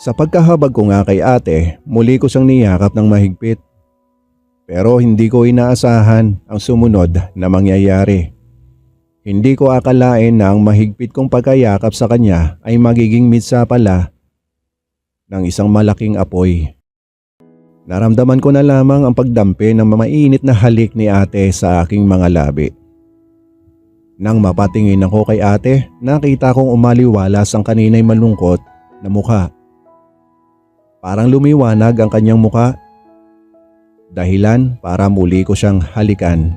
Sa pagkahabag ko nga kay ate, muli ko siyang niyakap ng mahigpit. Pero hindi ko inaasahan ang sumunod na mangyayari. Hindi ko akalain na ang mahigpit kong pagkayakap sa kanya ay magiging mitsa pala ng isang malaking apoy. Naramdaman ko na lamang ang pagdampi ng mainit na halik ni ate sa aking mga labi. Nang mapatingin ako kay ate, nakita kong umaliwalas ang kanina'y malungkot na mukha. Parang lumiwanag ang kanyang mukha. Dahilan para muli ko siyang halikan.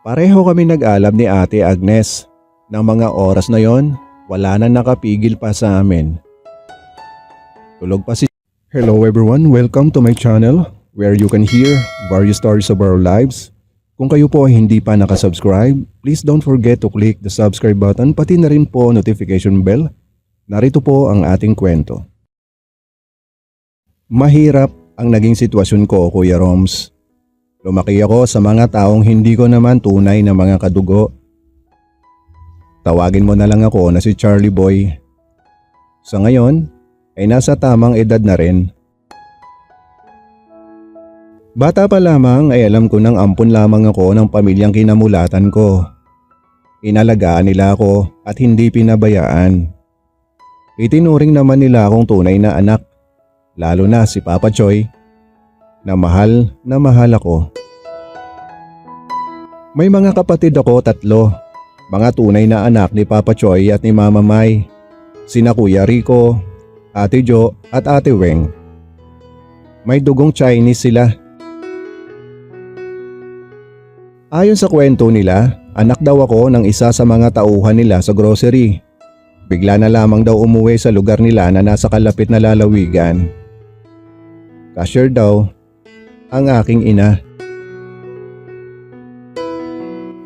Pareho kami nag-alab ni Ate Agnes. Nang mga oras na yon, wala na nakapigil pa sa amin. Tulog pa si... Hello everyone, welcome to my channel where you can hear various stories of our lives. Kung kayo po ay hindi pa nakasubscribe, please don't forget to click the subscribe button pati na rin po notification bell. Narito po ang ating kwento. Mahirap ang naging sitwasyon ko, Kuya Roms. Lumaki ako sa mga taong hindi ko naman tunay na mga kadugo. Tawagin mo na lang ako na si Charlie Boy. Sa ngayon ay nasa tamang edad na rin. Bata pa lamang ay alam ko nang ampun lamang ako ng pamilyang kinamulatan ko. Inalagaan nila ako at hindi pinabayaan. Itinuring naman nila akong tunay na anak. Lalo na si Papa Choy, na mahal ako. May mga kapatid ako 3, mga tunay na anak ni Papa Choy at ni Mama May, sina Kuya Rico, Ate Jo at Ate Weng. May dugong Chinese sila. Ayon sa kwento nila, anak daw ako ng isa sa mga tauhan nila sa grocery. Bigla na lamang daw umuwi sa lugar nila na nasa kalapit na lalawigan. Cashier daw ang aking ina.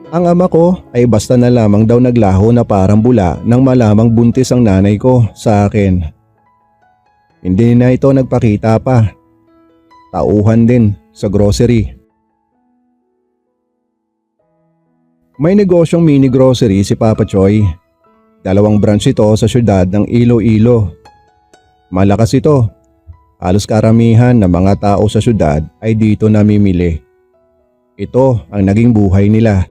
Ang ama ko ay basta na lamang daw naglaho na parang bula nang malamang buntis ang nanay ko sa akin. Hindi na ito nagpakita pa. Tauhan din sa grocery. May negosyong mini grocery si Papa Choy. 2 branch ito sa syudad ng Iloilo. Malakas ito. Halos karamihan ng mga tao sa syudad ay dito namimili. Ito ang naging buhay nila.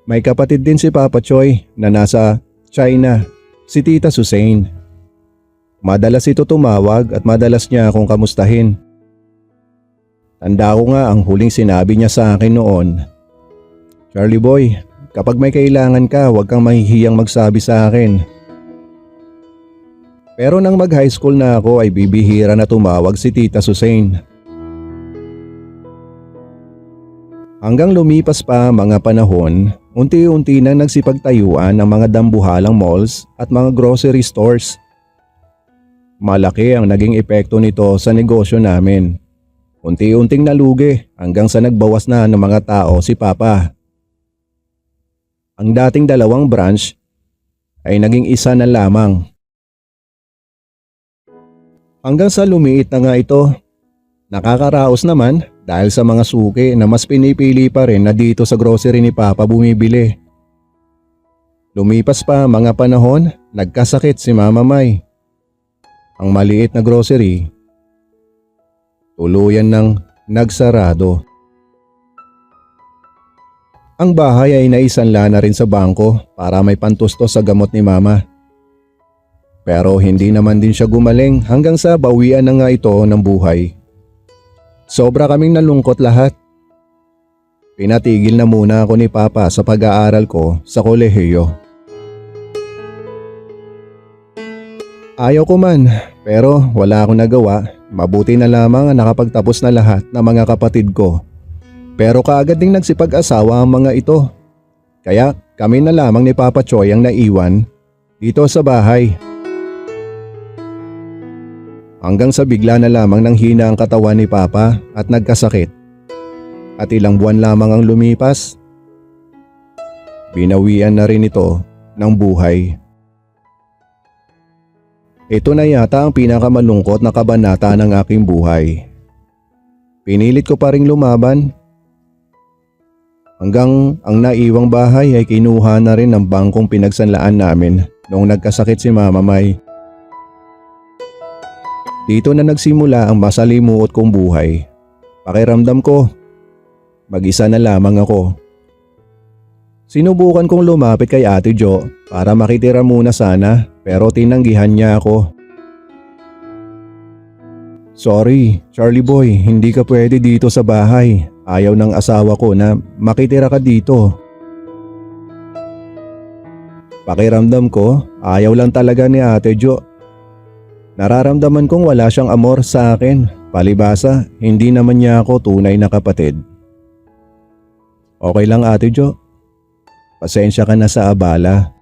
May kapatid din si Papa Choy na nasa China, si Tita Susain. Madalas ito tumawag at madalas niya akong kamustahin. Tanda ko nga ang huling sinabi niya sa akin noon. Charlie Boy, kapag may kailangan ka, huwag kang mahihiyang magsabi sa akin. Pero nang mag-high school na ako ay bibihira na tumawag si Tita Susain. Hanggang lumipas pa mga panahon, unti-unti nang nagsipagtayuan ng mga dambuhalang malls at mga grocery stores. Malaki ang naging epekto nito sa negosyo namin. Unti-unting nalugi hanggang sa nagbawas na ng mga tao si Papa. Ang dating 2 branch ay naging 1 na lamang. Hanggang sa lumiit na nga ito. Nakakaraos naman dahil sa mga suki na mas pinipili pa rin na dito sa grocery ni Papa bumibili. Lumipas pa mga panahon, nagkasakit si Mama May. Ang maliit na grocery, tuluyan ng nagsarado. Ang bahay ay naisanla na rin sa bangko para may pantustos sa gamot ni Mama. Pero hindi naman din siya gumaling hanggang sa bawian na nga ito ng buhay. Sobra kaming nalungkot lahat. Pinatigil na muna ako ni Papa sa pag-aaral ko sa kolehiyo. Ayaw ko man, pero wala akong nagawa. Mabuti na lamang ang nakapagtapos na lahat ng mga kapatid ko. Pero kaagad ding nagsipag-asawa ang mga ito. Kaya kami na lamang ni Papa Choy ang naiwan dito sa bahay. Hanggang sa bigla na lamang nang hina ang katawan ni Papa at nagkasakit. At ilang buwan lamang ang lumipas, binawian na rin ito ng buhay. Ito na yata ang pinakamalungkot na kabanata ng aking buhay. Pinilit ko pa ring lumaban. Hanggang ang naiwang bahay ay kinuha na rin ng bangkong pinagsanlaan namin noong nagkasakit si Mama May. Dito na nagsimula ang masalimuot kong buhay. Pakiramdam ko, mag-isa na lamang ako. Sinubukan kong lumapit kay Ate Jo para makitira muna sana pero tinanggihan niya ako. Sorry, Charlie Boy, hindi ka pwede dito sa bahay. Ayaw ng asawa ko na makitira ka dito. Pakiramdam ko, ayaw lang talaga ni Ate Jo. Nararamdaman kong wala siyang amor sa akin. Palibasa, hindi naman niya ako tunay na kapatid. Okay lang Ate Jo. Pasensya ka na sa abala.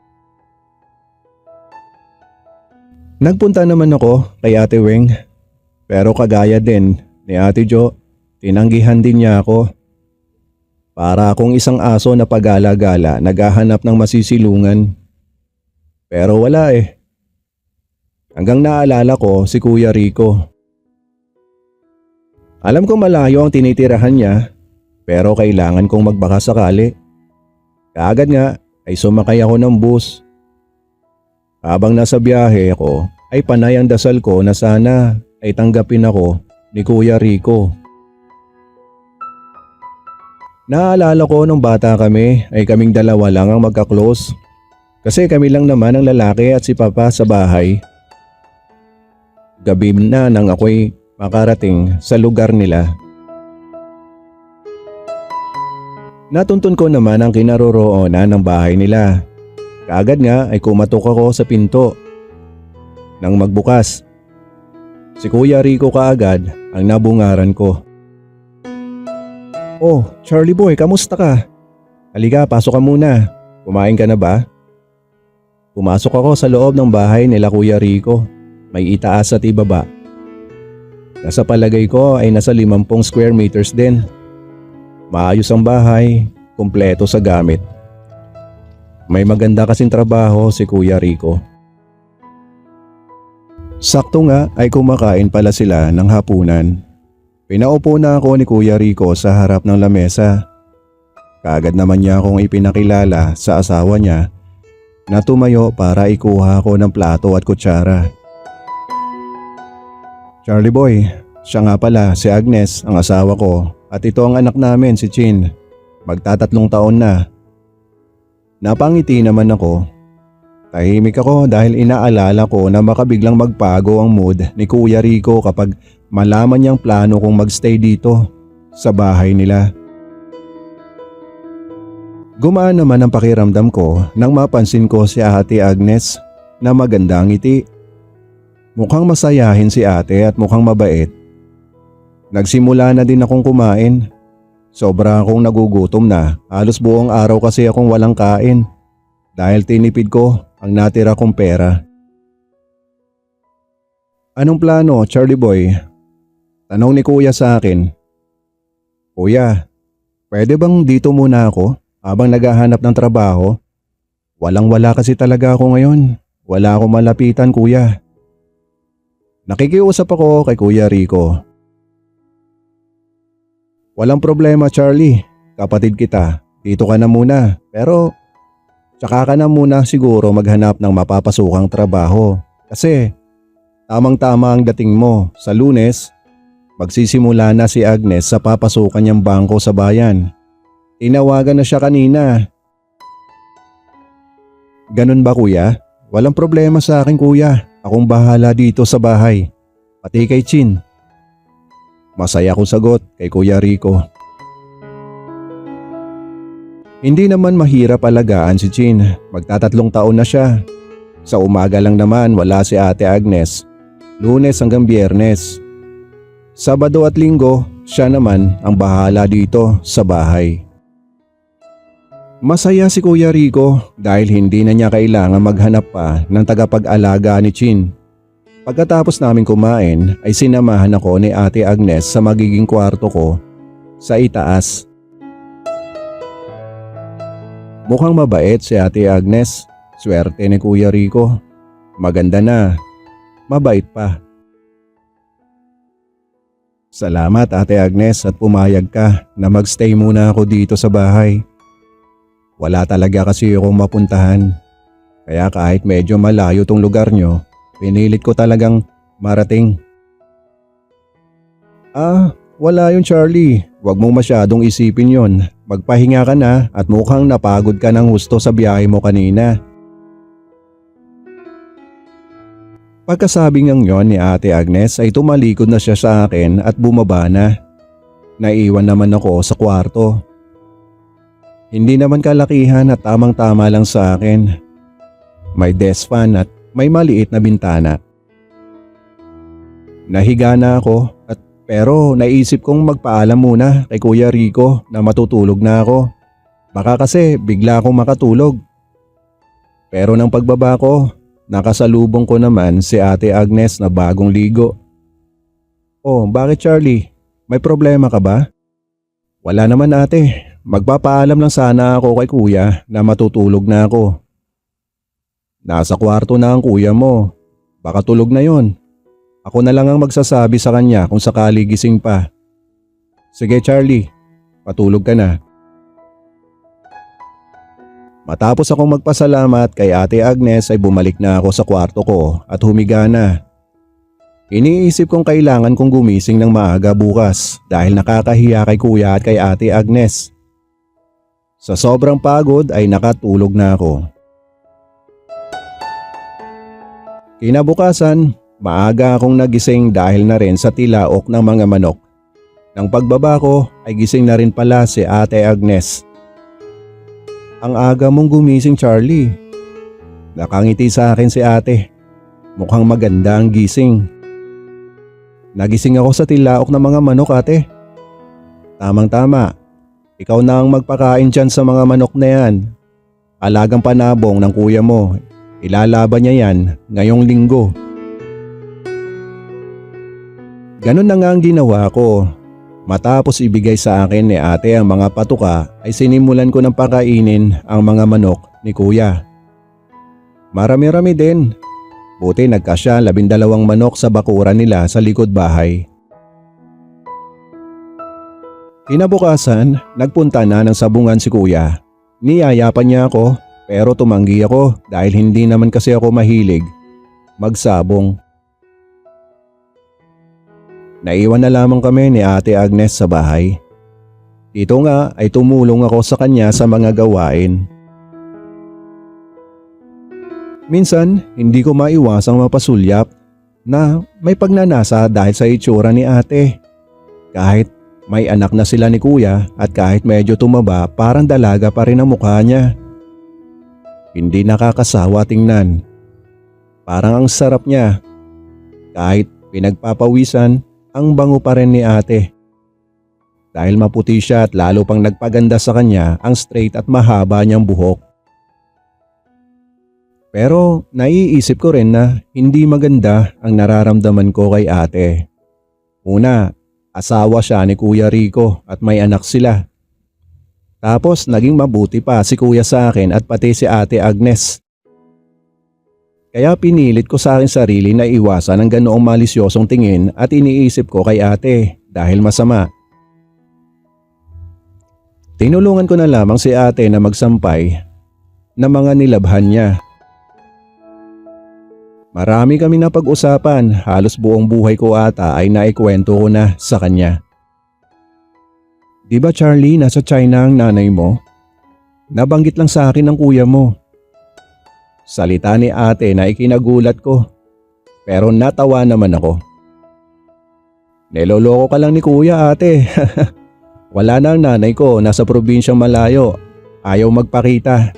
Nagpunta naman ako kay Ate Weng. Pero kagaya din ni Ate Jo, tinanggihan din niya ako. Para akong isang aso na pagala-gala naghahanap ng masisilungan. Pero wala eh. Hanggang naalala ko si Kuya Rico. Alam ko malayo ang tinitirahan niya pero kailangan kong magbaka sakali. Kaagad nga ay sumakay ako ng bus. Habang nasa biyahe ako ay panay ang dasal ko na sana ay tanggapin ako ni Kuya Rico. Naalala ko nung bata kami ay kaming dalawa lang ang magka-close. Kasi kami lang naman ang lalaki at si Papa sa bahay. Gabi na nang ako'y makarating sa lugar nila. Natuntun ko naman ang kinaroroonan ng bahay nila. Kaagad nga ay kumatok ako sa pinto. Nang magbukas, si Kuya Rico kaagad ang nabungaran ko. Oh, Charlie Boy, kamusta ka? Halika, pasok ka muna. Kumain ka na ba? Pumasok ako sa loob ng bahay nila Kuya Rico. May itaas at ibaba. Nasa palagay ko ay nasa 50 square meters din. Maayos ang bahay, kumpleto sa gamit. May maganda kasing trabaho si Kuya Rico. Sakto nga ay kumakain pala sila ng hapunan. Pinaupo na ako ni Kuya Rico sa harap ng lamesa. Kaagad naman niya akong ipinakilala sa asawa niya na tumayo para ikuha ako ng plato at kutsara. Charlie Boy, siya nga pala si Agnes ang asawa ko at ito ang anak namin si Chin. Magta3 taon na. Napangiti naman ako. Tahimik ako dahil inaalala ko na makabiglang magpago ang mood ni Kuya Rico kapag malaman niyang plano kong magstay dito sa bahay nila. Gumaan naman ang pakiramdam ko nang mapansin ko si Ate Agnes na maganda ang ngiti. Mukhang masayahin si ate at mukhang mabait. Nagsimula na din akong kumain. Sobra akong nagugutom na. Halos buong araw kasi akong walang kain. Dahil tinipid ko ang natira kong pera. Anong plano, Charlie Boy? Tanong ni Kuya sa akin. Kuya, pwede bang dito muna ako habang naghahanap ng trabaho? Walang-wala kasi talaga ako ngayon. Wala akong malapitan, Kuya. Nakikiusap ako kay Kuya Rico. Walang problema Charlie, kapatid kita. Dito ka na muna pero tsaka ka na muna siguro maghanap ng mapapasukang trabaho. Kasi tamang-tama ang dating mo. Sa Lunes, magsisimula na si Agnes sa papasukan niyang bangko sa bayan. Tinawagan na siya kanina. Ganun ba kuya? Walang problema sa akin kuya. Akong bahala dito sa bahay. Pati kay Chin. Masaya kong sagot kay Kuya Rico. Hindi naman mahirap alagaan si Chin. Magta3 taon na siya. Sa umaga lang naman wala si Ate Agnes. Lunes hanggang Biyernes. Sabado at Linggo, siya naman ang bahala dito sa bahay. Masaya si Kuya Rico dahil hindi na niya kailangan maghanap pa ng tagapag-alaga ni Chin. Pagkatapos namin kumain ay sinamahan ako ni Ate Agnes sa magiging kwarto ko sa itaas. Mukhang mabait si Ate Agnes. Swerte ni Kuya Rico. Maganda na. Mabait pa. Salamat Ate Agnes at pumayag ka na magstay muna ako dito sa bahay. Wala talaga kasi akong mapuntahan. Kaya kahit medyo malayo tong lugar nyo, pinilit ko talagang marating. Wala yun Charlie. Huwag mong masyadong isipin yon. Magpahinga ka na at mukhang napagod ka ng husto sa biyahe mo kanina. Pagkasabing ng yon ni Ate Agnes ay tumalikod na siya sa akin at bumaba na. Naiwan naman ako sa kwarto. Hindi naman kalakihan at tamang-tama lang sa akin. May desk fan at may maliit na bintana. Nahiga na ako pero naisip kong magpaalam muna kay Kuya Rico na matutulog na ako. Baka kasi bigla akong makatulog. Pero nang pagbaba ko, nakasalubong ko naman si Ate Agnes na bagong ligo. Oh, bakit Charlie? May problema ka ba? Wala naman ate. Magpapaalam lang sana ako kay kuya na matutulog na ako. Nasa kwarto na ang kuya mo. Baka tulog na yon. Ako na lang ang magsasabi sa kanya kung sakali gising pa. Sige Charlie, patulog ka na. Matapos akong magpasalamat kay Ate Agnes ay bumalik na ako sa kwarto ko at humiga na. Iniisip kong kailangan kong gumising ng maaga bukas dahil nakakahiya kay kuya at kay Ate Agnes. Sa sobrang pagod ay nakatulog na ako. Kinabukasan, maaga akong nagising dahil na rin sa tilaok ng mga manok. Nang pagbaba ko ay gising na rin pala si Ate Agnes. Ang aga mong gumising Charlie. Nakangiti sa akin si ate. Mukhang maganda ang gising. Nagising ako sa tilaok ng mga manok ate. Tamang-tama. Ikaw na ang magpakain dyan sa mga manok na yan. Alagang panabong ng kuya mo. Ilalaban niya yan ngayong linggo. Ganun na nga ang ginawa ko. Matapos ibigay sa akin ni ate ang mga patuka ay sinimulan ko ng pakainin ang mga manok ni kuya. Marami-rami din. Buti nagkasya 12 manok sa bakuran nila sa likod bahay. Kinabukasan, nagpunta na ng sabungan si kuya. Niyayapan niya ako pero tumanggi ako dahil hindi naman kasi ako mahilig magsabong. Naiwan na lamang kami ni Ate Agnes sa bahay. Dito nga ay tumulong ako sa kanya sa mga gawain. Minsan, hindi ko maiwasang mapasulyap na may pagnanasa dahil sa itsura ni ate. Kahit may anak na sila ni kuya at kahit medyo tumaba parang dalaga pa rin ang mukha niya. Hindi nakakasawa tingnan. Parang ang sarap niya. Kahit pinagpapawisan, ang bango pa rin ni ate. Dahil maputi siya at lalo pang nagpaganda sa kanya ang straight at mahaba niyang buhok. Pero naiisip ko rin na hindi maganda ang nararamdaman ko kay ate. Una, asawa siya ni Kuya Rico at may anak sila. Tapos naging mabuti pa si kuya sa akin at pati si Ate Agnes. Kaya pinilit ko sa akin sarili na iwasan ang ganoong malisyosong tingin at iniisip ko kay ate dahil masama. Tinulungan ko na lamang si ate na magsampay na mga nilabhan niya. Marami kami na pag-usapan, halos buong buhay ko ata ay naikwento ko na sa kanya. Di ba Charlie, nasa China ang nanay mo? Nabanggit lang sa akin ng kuya mo. Salita ni ate na ikinagulat ko, pero natawa naman ako. Niloloko ka lang ni kuya ate. Wala na ang nanay ko, nasa probinsyang malayo, ayaw magpakita.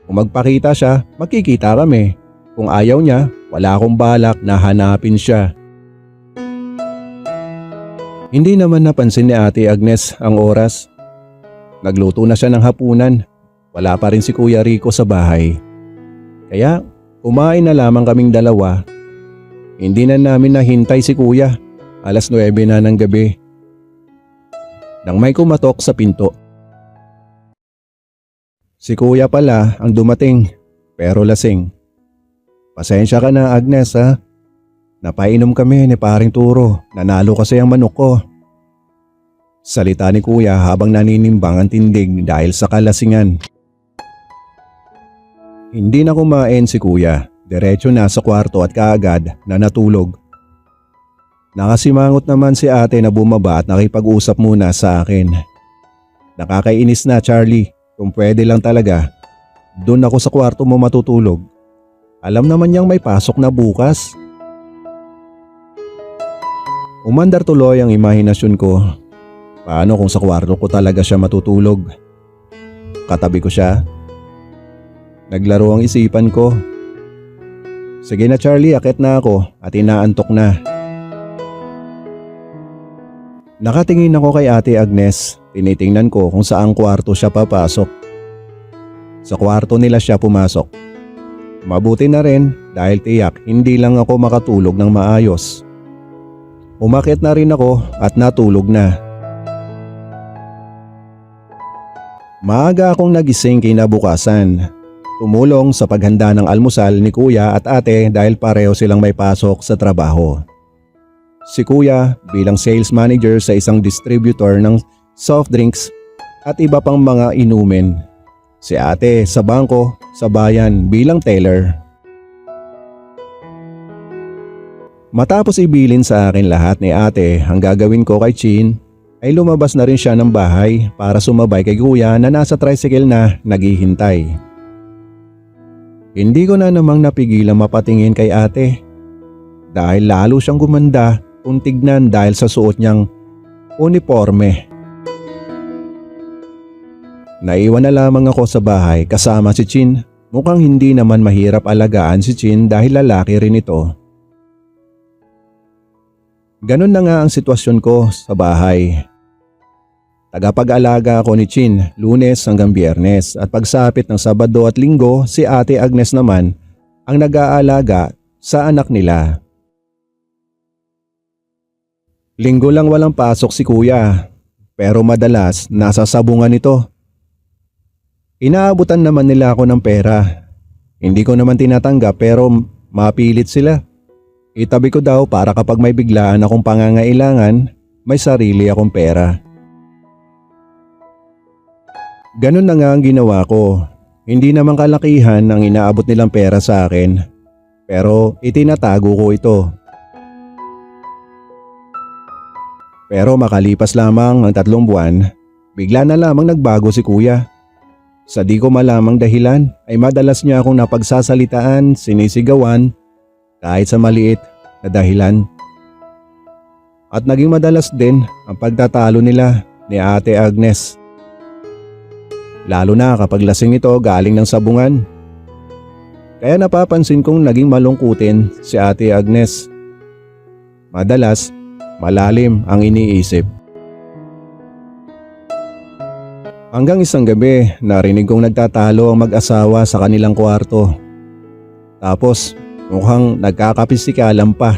Kung magpakita siya, magkikita kami. Kung ayaw niya, wala akong balak na hanapin siya. Hindi naman napansin ni Ate Agnes ang oras. Nagluto na siya ng hapunan. Wala pa rin si Kuya Rico sa bahay. Kaya kumain na lamang kaming dalawa. Hindi na namin nahintay si kuya. 9:00 na ng gabi. Nang may kumatok sa pinto. Si kuya pala ang dumating pero lasing. Pasensya ka na Agnes ha. Napainom kami ni paring Turo. Nanalo kasi ang manok ko. Salita ni kuya habang naninimbang ang tindig dahil sa kalasingan. Hindi na kumain si kuya, diretso na sa kwarto at kaagad na natulog. Nakasimangot naman si ate na bumaba at nakipag-usap muna sa akin. Nakakainis na, Charlie. Kung pwede lang talaga, doon ako sa kwarto mo matutulog. Alam naman niyang may pasok na bukas. Umandar tuloy ang imahinasyon ko. Paano kung sa kwarto ko talaga siya matutulog? Katabi ko siya. Naglaro ang isipan ko. Sige na Charlie, akit na ako at inaantok na. Nakatingin ako kay Ate Agnes. Tinitingnan ko kung saang kwarto siya papasok. Sa kwarto nila siya pumasok. Mabuti na rin dahil tiyak hindi lang ako makatulog ng maayos. Umakyat na rin ako at natulog na. Maaga akong nagising kinabukasan. Tumulong sa paghanda ng almusal ni kuya at ate dahil pareho silang may pasok sa trabaho. Si kuya bilang sales manager sa isang distributor ng soft drinks at iba pang mga inumin. Si ate sa bangko sa bayan bilang teller. Matapos ibilin sa akin lahat ni ate, ang gagawin ko kay Chin ay lumabas na rin siya ng bahay para sumabay kay kuya na nasa tricycle na naghihintay. Hindi ko na namang napigilan mapatingin kay ate dahil lalo siyang gumanda kung tignan dahil sa suot niyang uniforme. Naiwan na lamang ako sa bahay kasama si Chin. Mukhang hindi naman mahirap alagaan si Chin dahil lalaki rin ito. Ganun na nga ang sitwasyon ko sa bahay. Tagapag-alaga ako ni Chin Lunes hanggang Biyernes at pagsapit ng Sabado at Linggo si Ate Agnes naman ang nag-aalaga sa anak nila. Linggo lang walang pasok si kuya pero madalas nasa sabungan ito. Inaabutan naman nila ako ng pera. Hindi ko naman tinatanggap pero mapilit sila. Itabi ko daw para kapag may biglaan akong pangangailangan, may sarili akong pera. Ganun na nga ang ginawa ko. Hindi naman kalakihan ang inaabot nilang pera sa akin. Pero itinatago ko ito. Pero makalipas lamang ang 3 buwan, bigla na lamang nagbago si kuya. Sa di ko malamang dahilan ay madalas niya akong napagsasalitaan, sinisigawan, kahit sa maliit na dahilan. At naging madalas din ang pagtatalo nila ni Ate Agnes. Lalo na kapag lasing ito galing ng sabungan. Kaya napapansin kong naging malungkutin si Ate Agnes. Madalas, malalim ang iniisip. Hanggang isang gabi, narinig kong nagtatalo ang mag-asawa sa kanilang kwarto. Tapos, mukhang nagkakapisikalan pa.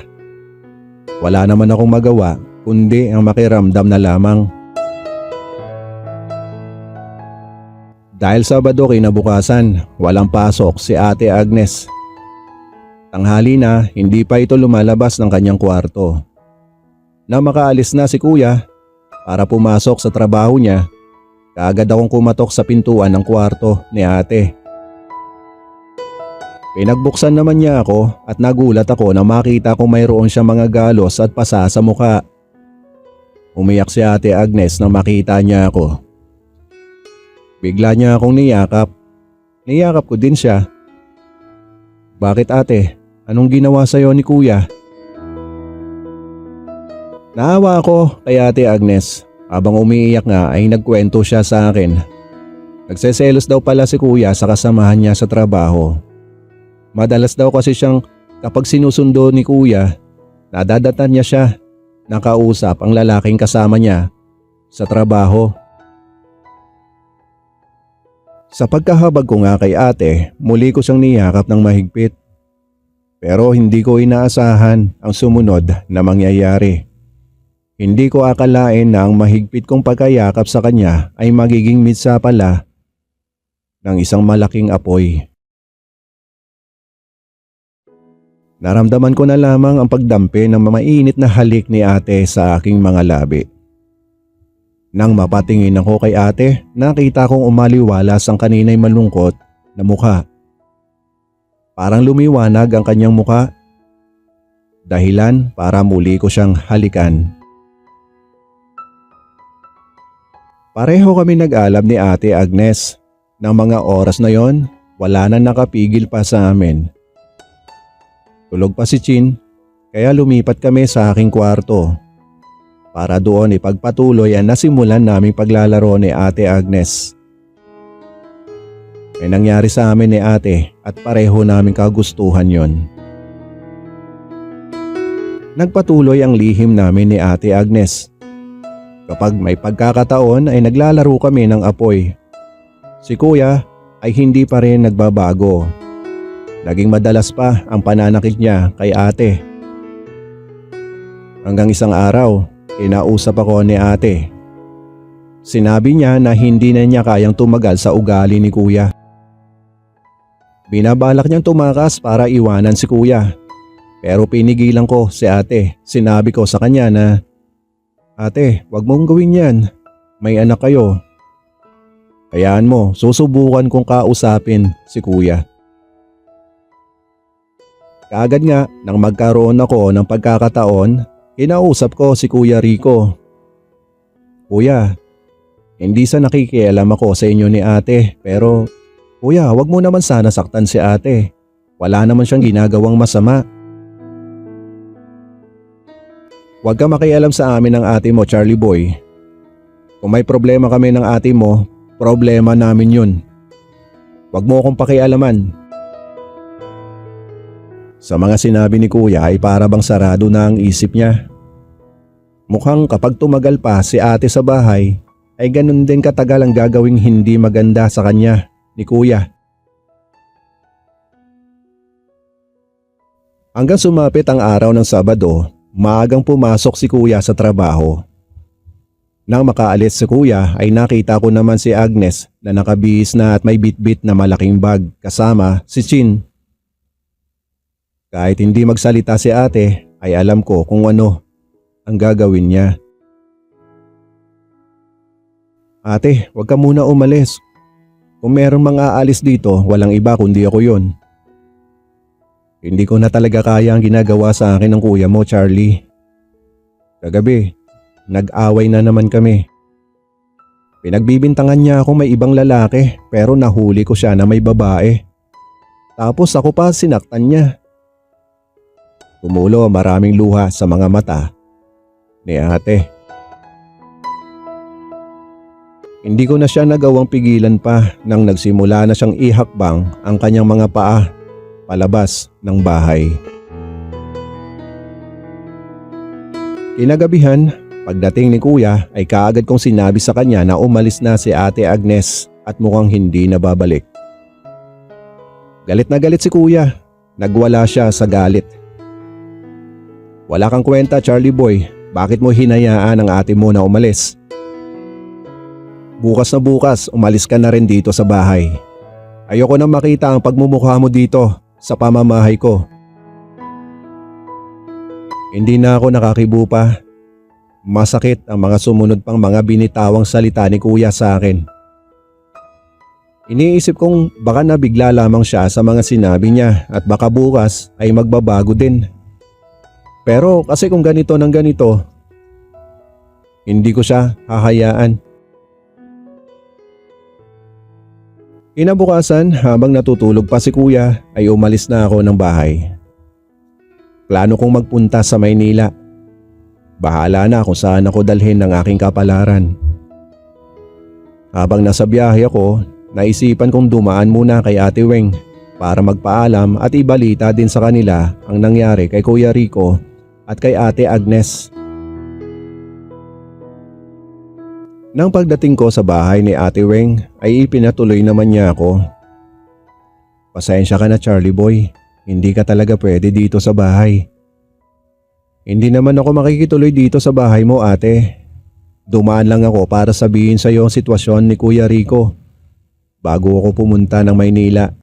Wala naman akong magawa kundi ang makiramdam na lamang. Dahil Sabado kinabukasan, walang pasok si Ate Agnes. Tanghali na, hindi pa ito lumalabas ng kanyang kwarto. Na makaalis na si kuya para pumasok sa trabaho niya, kaagad akong kumatok sa pintuan ng kwarto ni ate. Pinagbuksan naman niya ako at nagulat ako na makita kong mayroon siyang mga galos at pasa sa mukha. Umiyak si Ate Agnes nang makita niya ako. Bigla niya akong niyakap. Niyakap ko din siya. Bakit ate? Anong ginawa sa'yo ni kuya? Naawa ako kay Ate Agnes. Habang umiiyak nga ay nagkwento siya sa akin. Nagseselos daw pala si kuya sa kasamahan niya sa trabaho. Madalas daw kasi siyang kapag sinusundo ni kuya, nadadatan niya siya, nakausap ang lalaking kasama niya sa trabaho. Sa pagkahabag ko nga kay ate, muli ko siyang niyakap ng mahigpit. Pero hindi ko inaasahan ang sumunod na mangyayari. Hindi ko akalain na ang mahigpit kong pagkayakap sa kanya ay magiging mitsa pala ng isang malaking apoy. Naramdaman ko na lamang ang pagdampi ng mainit na halik ni ate sa aking mga labi. Nang mapatingin ako kay ate, nakita kong umaliwalas ang kanina'y malungkot na mukha. Parang lumiwanag ang kanyang mukha. dahilan para muli ko siyang halikan. Pareho kami nag-alab ni Ate Agnes. Nang mga oras na yon, wala na nakapigil pa sa amin. Tulog pa si Chin, kaya lumipat kami sa aking kwarto para doon ipagpatuloy ang nasimulan naming paglalaro ni Ate Agnes. May nangyari sa amin ni Ate at pareho naming kagustuhan yon. Nagpatuloy ang lihim namin ni Ate Agnes. Kapag may pagkakataon ay naglalaro kami ng apoy. Si Kuya ay hindi pa rin nagbabago. Naging madalas pa ang pananakit niya kay Ate. Hanggang isang araw, kinausap ako ni Ate. Sinabi niya na hindi na niya kayang tumagal sa ugali ni Kuya. Binabalak niyang tumakas para iwanan si Kuya. Pero pinigilan ko si Ate. Sinabi ko sa kanya na, "Ate, wag mong gawin yan. May anak kayo. Hayaan mo, susubukan kong kausapin si Kuya." Kaagad nga nang magkaroon ako ng pagkakataon, kinausap ko si Kuya Rico. "Kuya, hindi sa nakikialam ako sa inyo ni Ate, pero Kuya, wag mo naman sana saktan si Ate. Wala naman siyang ginagawang masama. Huwag ka makialam sa amin ng ate mo, Charlie Boy. Kung may problema kami ng ate mo, problema namin yun. Huwag mo akong pakialaman." Sa mga sinabi ni Kuya ay para bang sarado na ang isip niya. Mukhang kapag tumagal pa si Ate sa bahay ay ganun din katagal ang gagawing hindi maganda sa kanya ni Kuya. Hanggang sumapit ang araw ng Sabado, maagang pumasok si Kuya sa trabaho. Nang makaalis si Kuya ay nakita ko naman si Agnes na nakabihis na at may bitbit na malaking bag kasama si Chin. Kahit hindi magsalita si Ate ay alam ko kung ano ang gagawin niya. "Ate, huwag ka muna umalis. Kung meron mga aalis dito, walang iba kundi ako yon. Hindi ko na talaga kaya ang ginagawa sa akin ng kuya mo, Charlie. Kagabi, nag-away na naman kami. Pinagbibintangan niya ako may ibang lalaki pero nahuli ko siya na may babae. Tapos ako pa sinaktan niya." Tumulo maraming luha sa mga mata ni Ate. Hindi ko na siya nagawang pigilan pa nang nagsimula na siyang ihakbang ang kanyang mga paa palabas ng bahay. Kinagabihan, pagdating ni Kuya ay kaagad kong sinabi sa kanya na umalis na si Ate Agnes at mukhang hindi na babalik. Galit na galit si Kuya. Nagwala siya sa galit. "Wala kang kwenta, Charlie Boy. Bakit mo hinayaan ang ate mo na umalis? Bukas na bukas, umalis ka na rin dito sa bahay. Ayoko nang makita ang pagmumukha mo dito sa pamamahay ko." Hindi na ako nakakibo pa. Masakit ang mga sumunod pang mga binitawang salita ni Kuya sa akin. Iniisip kong baka nabigla lamang siya sa mga sinabi niya at baka bukas ay magbabago din. Pero kasi kung ganito ng ganito, hindi ko siya hahayaan. Kinabukasan, habang natutulog pa si Kuya ay umalis na ako ng bahay. Plano kong magpunta sa Maynila. Bahala na kung saan ako dalhin ng aking kapalaran. Habang nasa biyahe ako, naisipan kong dumaan muna kay Ate Weng para magpaalam at ibalita din sa kanila ang nangyari kay Kuya Rico at kay Ate Agnes. Nang pagdating ko sa bahay ni Ate Weng ay ipinatuloy naman niya ako. "Pasensya ka na, Charlie Boy. Hindi ka talaga pwede dito sa bahay." "Hindi naman ako makikituloy dito sa bahay mo, ate. Dumaan lang ako para sabihin sa iyo ang sitwasyon ni Kuya Rico bago ako pumunta ng Maynila."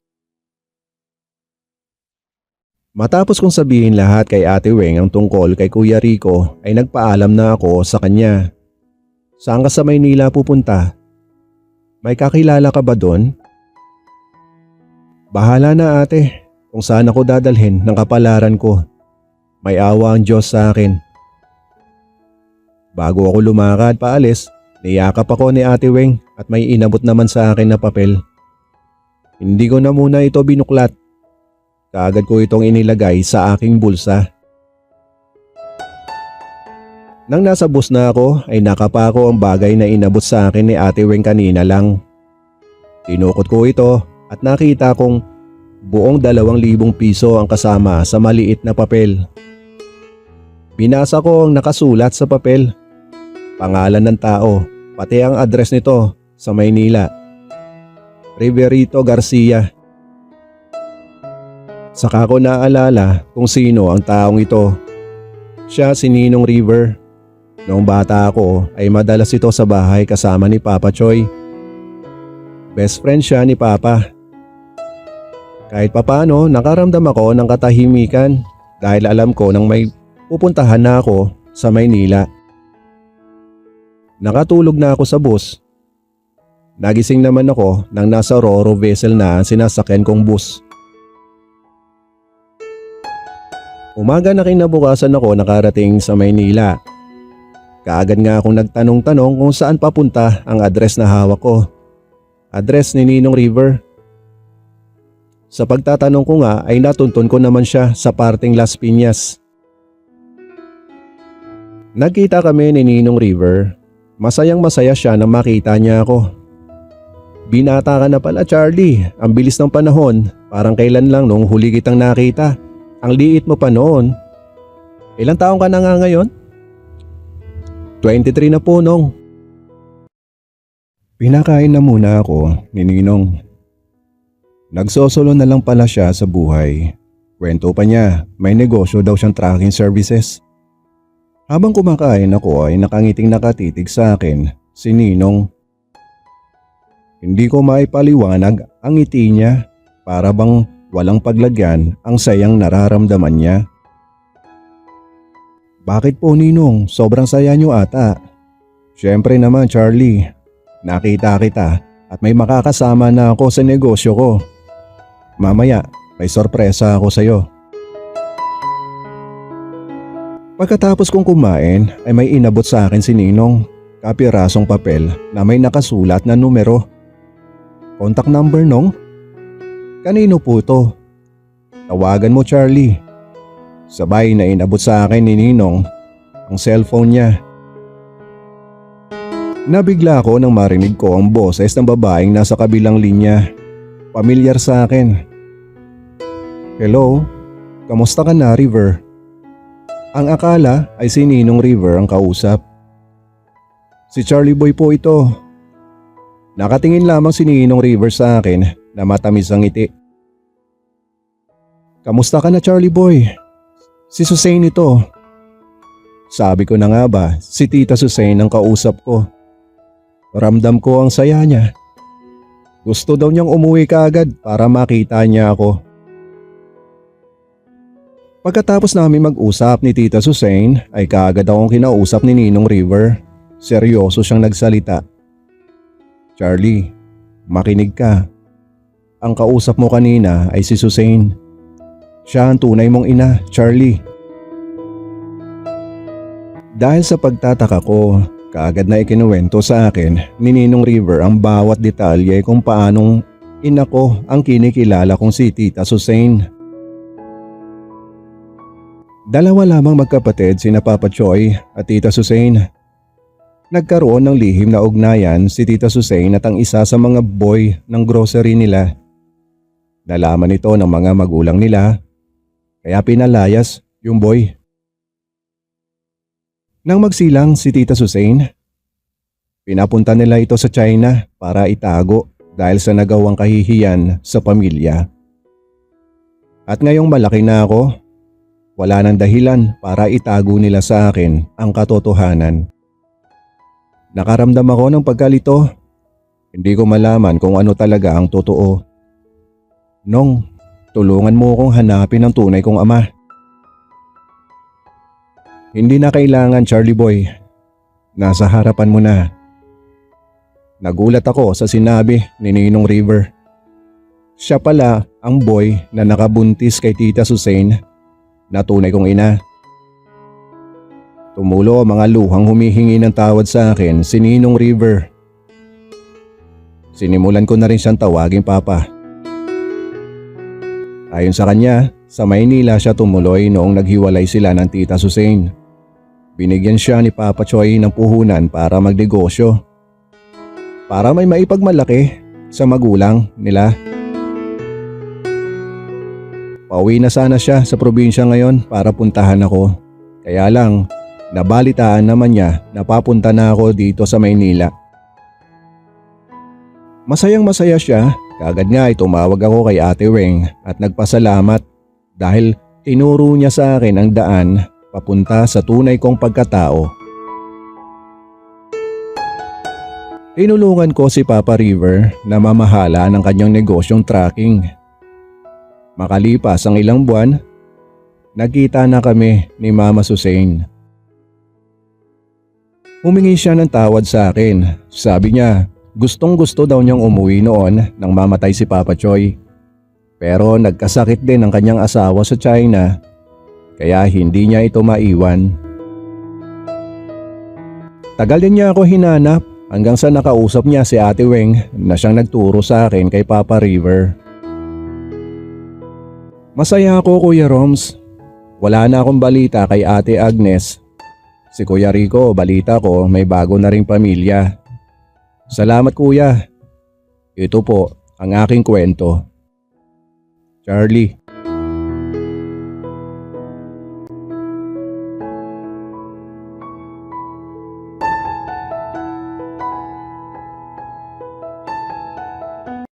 Matapos kong sabihin lahat kay Ate Weng ang tungkol kay Kuya Rico ay nagpaalam na ako sa kanya. "Saan ka sa Maynila pupunta? May kakilala ka ba doon?" "Bahala na ate kung saan ako dadalhin ng kapalaran ko. May awa ang Diyos sa akin. Bago ako lumakad paalis, niyakap ako ni Ate Weng at may inabot naman sa akin na papel. Hindi ko na muna ito binuklat. Kaagad ko itong inilagay sa aking bulsa. Nang nasa bus na ako ay nakapako ang bagay na inabot sa akin ni Ate Weng kanina lang. Tinukot ko ito at nakita kong buong 2,000 piso ang kasama sa maliit na papel. Binasa ko ang nakasulat sa papel. Pangalan ng tao, pati ang address nito sa Maynila. Riverito Garcia. Saka ko naalala kung sino ang taong ito. Siya si Ninong River. Noong bata ako ay madalas ito sa bahay kasama ni Papa Choy. Best friend siya ni Papa. Kahit papano nakaramdam ako ng katahimikan dahil alam ko nang may pupuntahan na ako sa Maynila. Nakatulog na ako sa bus. Nagising naman ako nang nasa Roro vessel na ang sinasakyan kong bus. Umaga na kinabukasan ako nakarating sa Maynila. Kaagad nga akong nagtanong-tanong kung saan papunta ang address na hawak ko. Address ni Ninong River. Sa pagtatanong ko nga ay natuntun ko naman siya sa parting Las Piñas. Nagkita kami ni Ninong River. Masayang masaya siya nang makita niya ako. Binata ka na pala, Charlie. Ang bilis ng panahon. Parang kailan lang nung huli kitang nakita. Ang liit mo pa noon. Ilang taong ka na nga ngayon? 23 na po nong. Pinakain na muna ako ni Ninong. Nagsosolo na lang pala siya sa buhay. Kwento pa niya, may negosyo daw siyang tracking services. Habang kumakain ako ay nakangiting nakatitig sa akin si Ninong. Hindi ko maipaliwanag ang ngiti niya, para bang walang paglagyan ang sayang nararamdaman niya. Bakit po Ninong? Sobrang saya niyo ata. Siyempre naman Charlie, nakita kita at may makakasama na ako sa negosyo ko. Mamaya may sorpresa ako sa iyo. Pagkatapos kong kumain ay may inabot sa akin si Ninong, kapirasong papel na may nakasulat na numero. Contact number nong? Kanino po to? Tawagan mo Charlie. Sabay na inabot sa akin ni Ninong ang cellphone niya. Nabigla ako nang marinig ko ang boses ng babaeng nasa kabilang linya. Pamilyar sa akin. Hello? Kamusta ka na, River? Ang akala ay si Ninong River ang kausap. Si Charlie Boy po ito. Nakatingin lamang si Ninong River sa akin na matamis ang ngiti. Kamusta ka na Charlie Boy? Si Susain ito. Sabi ko na nga ba, si Tita Susain ang kausap ko. Ramdam ko ang saya niya. Gusto daw niyang umuwi kaagad para makita niya ako. Pagkatapos namin mag-usap ni Tita Susain ay kaagad akong kinausap ni Ninong River. Seryoso siyang nagsalita. Charlie, makinig ka. Ang kausap mo kanina ay si Susain. Siya ang tunay mong ina, Charlie. Dahil sa pagtataka ko, kaagad na ikinuwento sa akin ni Ninong River ang bawat detalye kung paanong ina ko ang kinikilala kong si Tita Susain. Dalawa lamang magkapatid sina Papa Choy at Tita Susain. Nagkaroon ng lihim na ugnayan si Tita Susain at ang isa sa mga boy ng grocery nila. Nalaman ito ng mga magulang nila, kaya pinalayas yung boy. Nang magsilang si Tita Susain, pinapunta nila ito sa China para itago dahil sa nagawang kahihiyan sa pamilya. At ngayong malaki na ako, wala nang dahilan para itago nila sa akin ang katotohanan. Nakaramdam ako ng pagkalito. Hindi ko malaman kung ano talaga ang totoo. Nong, tulungan mo akong hanapin ang tunay kong ama. Hindi na kailangan Charlie Boy. Nasa harapan mo na. Nagulat ako sa sinabi ni Ninong River. Siya pala ang boy na nakabuntis kay Tita Susain na tunay kong ina. Tumulo ang mga luhang humihingi ng tawad sa akin si Ninong River. Sinimulan ko na rin siyang tawaging Papa. Ayon sa kanya, sa Maynila siya tumuloy noong naghiwalay sila ng Tita Susain. Binigyan siya ni Papa Choy ng puhunan para magnegosyo. Para may maipagmalaki sa magulang nila. Pauwi na sana siya sa probinsya ngayon para puntahan ako. Kaya lang, nabalitaan naman niya na papunta na ako dito sa Maynila. Masayang masaya siya, kagad nga ay tumawag ako kay Ate Weng at nagpasalamat dahil tinuro niya sa akin ang daan papunta sa tunay kong pagkatao. Tinulungan ko si Papa River na mamahala ng kanyang negosyong trucking. Makalipas ang ilang buwan, nagkita na kami ni Mama Susain. Humingi siya ng tawad sa akin. Sabi niya, gustong-gusto daw niyang umuwi noon nang mamatay si Papa Choy. Pero nagkasakit din ang kanyang asawa sa China, kaya hindi niya ito maiwan. Tagal din niya ako hinanap hanggang sa nakausap niya si Ate Weng na siyang nagturo sa akin kay Papa River. Masaya ako, Kuya Roms. Wala na akong balita kay Ate Agnes. Si Kuya Rico, balita ko may bago na ring pamilya. Salamat kuya. Ito po ang aking kwento. Charlie.